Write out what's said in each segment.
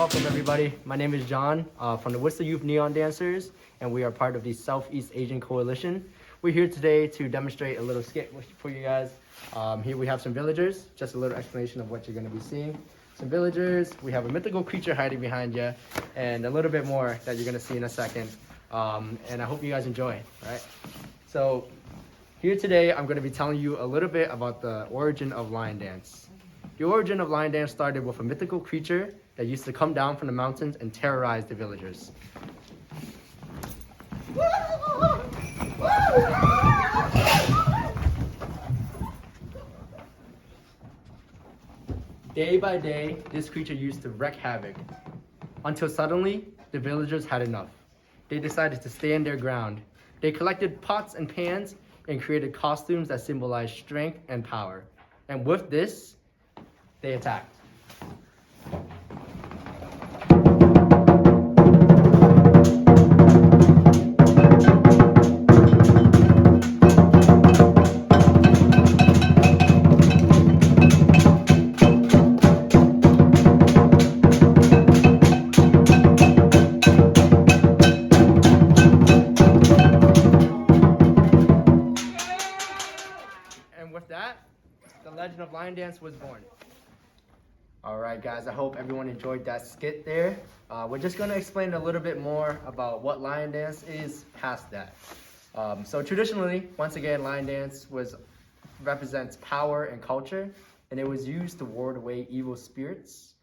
welcome everybody. My name is John from the Worcester Youth Neon Dancers, and we are part of the Southeast Asian Coalition. We're here today to demonstrate a little skit for you guys. Here we have some villagers, just a little explanation of what you're going to be seeing. Some villagers, we have a mythical creature hiding behind you, and a little bit more that you're going to see in a second. And I hope you guys enjoy, all right? So here today, I'm going to be telling you a little bit about the origin of lion dance. The origin of lion dance started with a mythical creature that used to come down from the mountains and terrorize the villagers. Day by day, this creature used to wreak havoc, until suddenly, the villagers had enough. They decided to stand their ground. They collected pots and pans and created costumes that symbolized strength and power. And with this, they attacked. And with that, the legend of lion dance was born. All right, guys, I hope everyone enjoyed that skit there. We're just going to explain a little bit more about what lion dance is past that. So traditionally, once again, lion dance represents power and culture, and it was used to ward away evil spirits.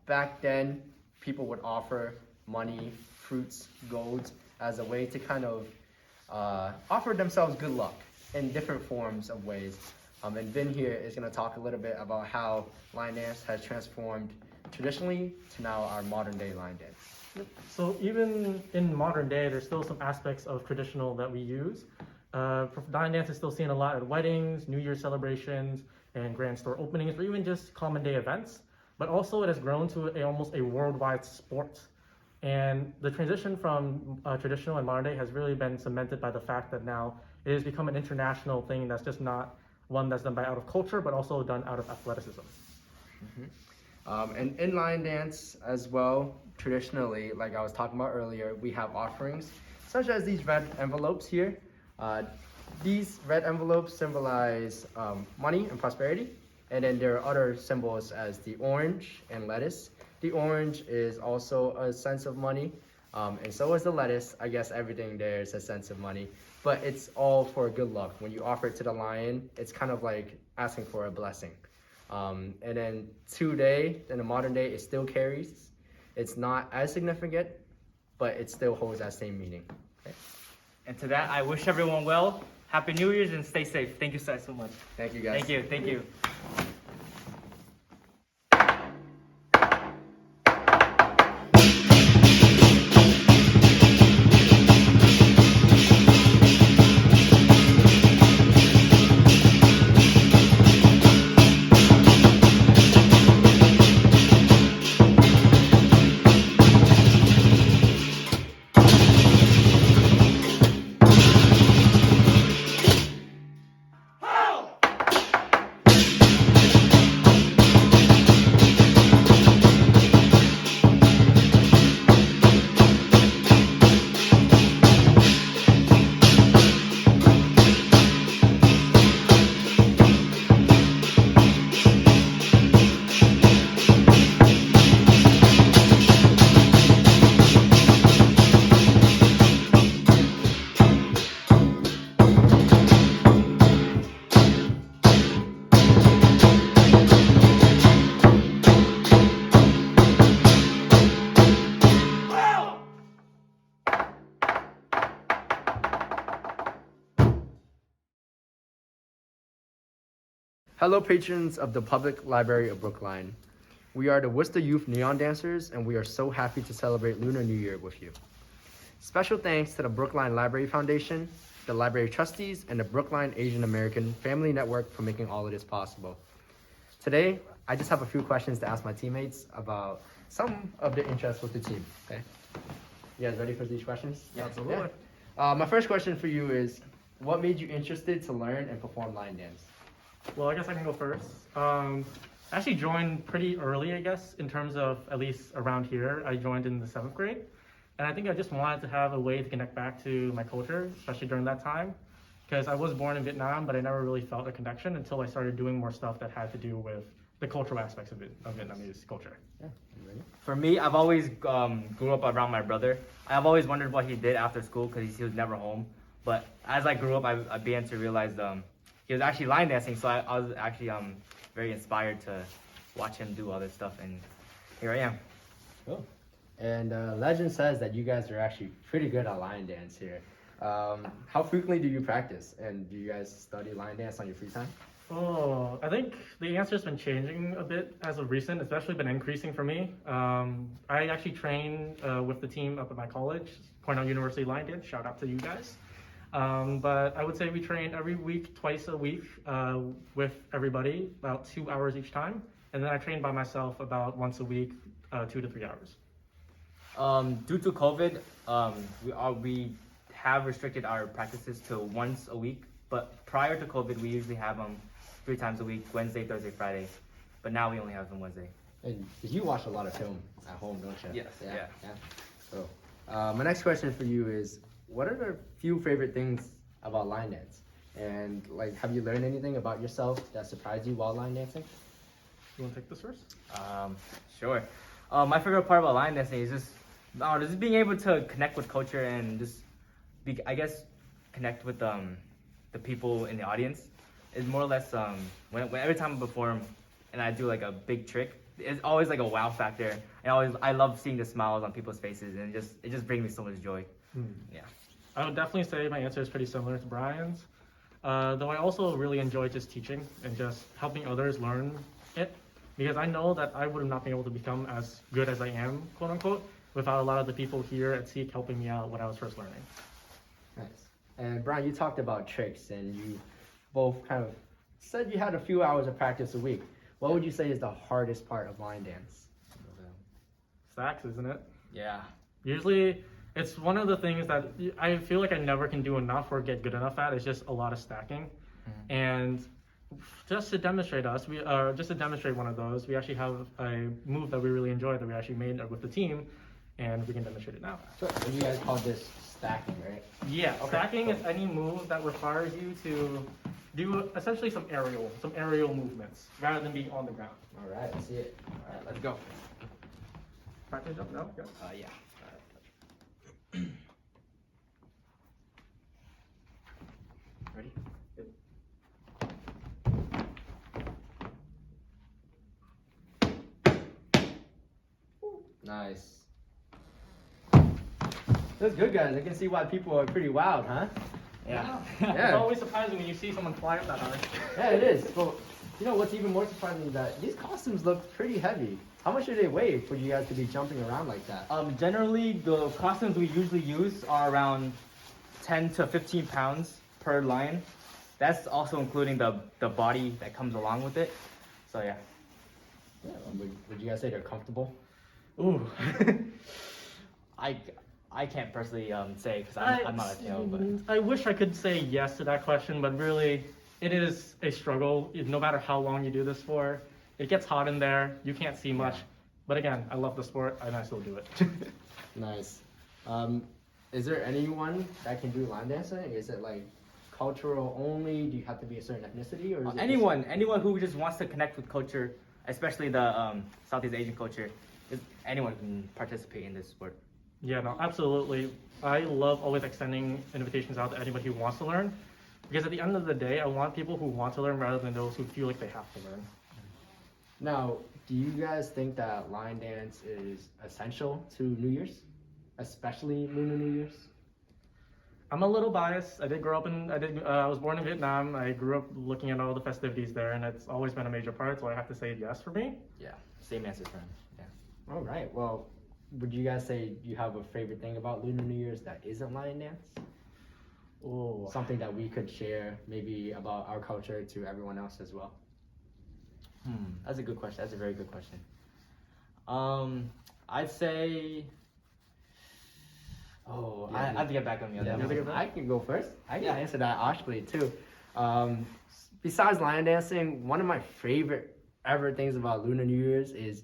Back then, people would offer money, fruits, gold as a way to kind of offer themselves good luck in different forms of ways. And Vin here is going to talk a little bit about how lion dance has transformed traditionally to now our modern day lion dance. So even in modern day, there's still some aspects of traditional that we use. Lion dance is still seen a lot at weddings, New Year's celebrations, and grand store openings, or even just common day events. But also it has grown to almost a worldwide sport. And the transition from traditional and modern day has really been cemented by the fact that now it has become an international thing that's just not one that's done out of culture, but also done out of athleticism. And in lion dance as well, traditionally, like I was talking about earlier, we have offerings, such as these red envelopes here. These red envelopes symbolize money and prosperity. And then there are other symbols as the orange and lettuce. The orange is also a sense of money, and so is the lettuce. I guess everything there is a sense of money, but it's all for good luck. When you offer it to the lion, it's kind of like asking for a blessing. And then today, in the modern day, it still carries. It's not as significant, but it still holds that same meaning. Okay? And to that, I wish everyone well. Happy New Year's and stay safe. Thank you so much. Thank you, guys. Thank you. Thank you. Hello, patrons of the Public Library of Brookline. We are the Worcester Youth Neon Dancers, and we are so happy to celebrate Lunar New Year with you. Special thanks to the Brookline Library Foundation, the library trustees, and the Brookline Asian American Family Network for making all of this possible. Today, I just have a few questions to ask my teammates about some of their interests with the team, okay? You guys ready for these questions? Yeah, absolutely. My first question for you is, what made you interested to learn and perform line dance? Well, I guess I can go first. I actually joined pretty early, I guess, in terms of at least around here. I joined in the 7th grade. And I think I just wanted to have a way to connect back to my culture, especially during that time. Because I was born in Vietnam, but I never really felt a connection until I started doing more stuff that had to do with the cultural aspects of Vietnamese culture. Yeah. You ready? For me, I've always grew up around my brother. I've always wondered what he did after school because he was never home. But as I grew up, I began to realize he was actually line dancing. So I was actually very inspired to watch him do all this stuff. And here I am. Cool. And legend says that you guys are actually pretty good at line dance here. How frequently do you practice? And do you guys study line dance on your free time? Oh, I think the answer's been changing a bit as of recent, especially been increasing for me. I actually train with the team up at my college, Cornell University Line Dance. Shout out to you guys. But I would say we train every week, twice a week with everybody, about 2 hours each time. And then I train by myself about once a week, 2 to 3 hours. Due to COVID, we have restricted our practices to once a week. But prior to COVID, we usually have 3 times a week, Wednesday, Thursday, Friday. But now we only have them Wednesday. And you watch a lot of film at home, don't you? Yes. Yeah. So, my next question for you is, what are the few favorite things about line dance? And like, have you learned anything about yourself that surprised you while line dancing? You want to take this first? Sure. My favorite part about line dancing is just being able to connect with culture and just connect with the people in the audience. It's more or less when every time I perform and I do like a big trick, it's always like a wow factor. I love seeing the smiles on people's faces, and it just brings me so much joy. Yeah. I would definitely say my answer is pretty similar to Brian's. Though I also really enjoy just teaching and just helping others learn it, because I know that I would not be able to become as good as I am, quote unquote, without a lot of the people here at Seek helping me out when I was first learning. Nice. And Brian, you talked about tricks, and you both kind of said you had a few hours of practice a week. What would you say is the hardest part of line dance? Stacks, isn't it? Yeah. Usually, it's one of the things that I feel like I never can do enough or get good enough at. It's just a lot of stacking. And just to demonstrate one of those, we actually have a move that we really enjoy that we actually made with the team, and we can demonstrate it now. Sure. And you guys call this stacking, right? Yeah, stacking is any move that requires you to do essentially some aerial movements rather than being on the ground. All right, let's see it. All right, let's go. Practice jump now? Yes. Yeah. Ready? Nice. That's good, guys. I can see why people are pretty wild, huh? Yeah. It's always surprising when you see someone fly up that high. Yeah, it is. Well, you know what's even more surprising is that these costumes look pretty heavy. How much do they weigh for you guys to be jumping around like that? Generally, the costumes we usually use are around 10 to 15 pounds per line. That's also including the body that comes along with it. So yeah. Yeah, would you guys say they're comfortable? Ooh. I can't personally say because I'm not a tail, but I wish I could say yes to that question, but really, it is a struggle. No matter how long you do this for, it gets hot in there. You can't see much. But again, I love the sport and I still do it. Nice. Is there anyone that can do line dancing? Is it like cultural only? Do you have to be a certain ethnicity, or is it anyone who just wants to connect with culture, especially the Southeast Asian culture, anyone can participate in this sport. Yeah, no, absolutely. I love always extending invitations out to anybody who wants to learn, because at the end of the day, I want people who want to learn rather than those who feel like they have to learn. Now, do you guys think that line dance is essential to New Year's, especially Lunar New Year's? I'm a little biased. I was born in Vietnam. I grew up looking at all the festivities there, and it's always been a major part, so I have to say yes for me. Yeah, same answer for him. Yeah. All right. Well, would you guys say you have a favorite thing about Lunar New Year's that isn't line dance? Oh, Something that we could share maybe about our culture to everyone else as well? That's a good question. That's a very good question. I'd say. Oh, I have to get back on the other one. I can go first. I can answer that actually too. Besides line dancing, one of my favorite ever thinks about Lunar New Year's is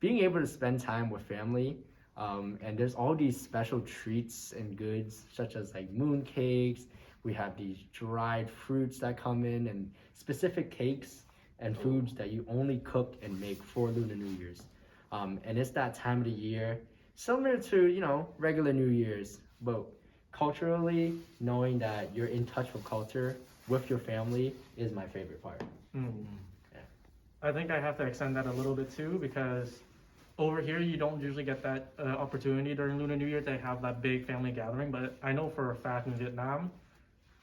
being able to spend time with family. And there's all these special treats and goods, such as like moon cakes. We have these dried fruits that come in, and specific cakes and foods that you only cook and make for Lunar New Year's. And it's that time of the year, similar to, regular New Year's, but culturally, knowing that you're in touch with culture with your family is my favorite part. Mm. Yeah. I think I have to extend that a little bit too, because over here you don't usually get that opportunity during Lunar New Year to have that big family gathering. But I know for a fact in Vietnam,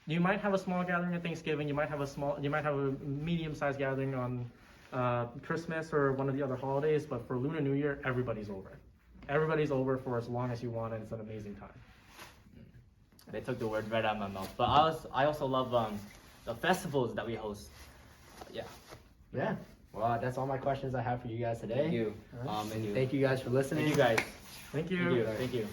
you might have a small gathering at Thanksgiving, you might have a medium-sized gathering on Christmas or one of the other holidays, but for Lunar New Year, everybody's over. Everybody's over for as long as you want, and it's an amazing time. They took the word right out of my mouth. But I also love the festivals that we host. Yeah. Well, that's all my questions I have for you guys today. Thank you. And thank you guys for listening. Thank you guys. Thank you. Thank you. Thank you.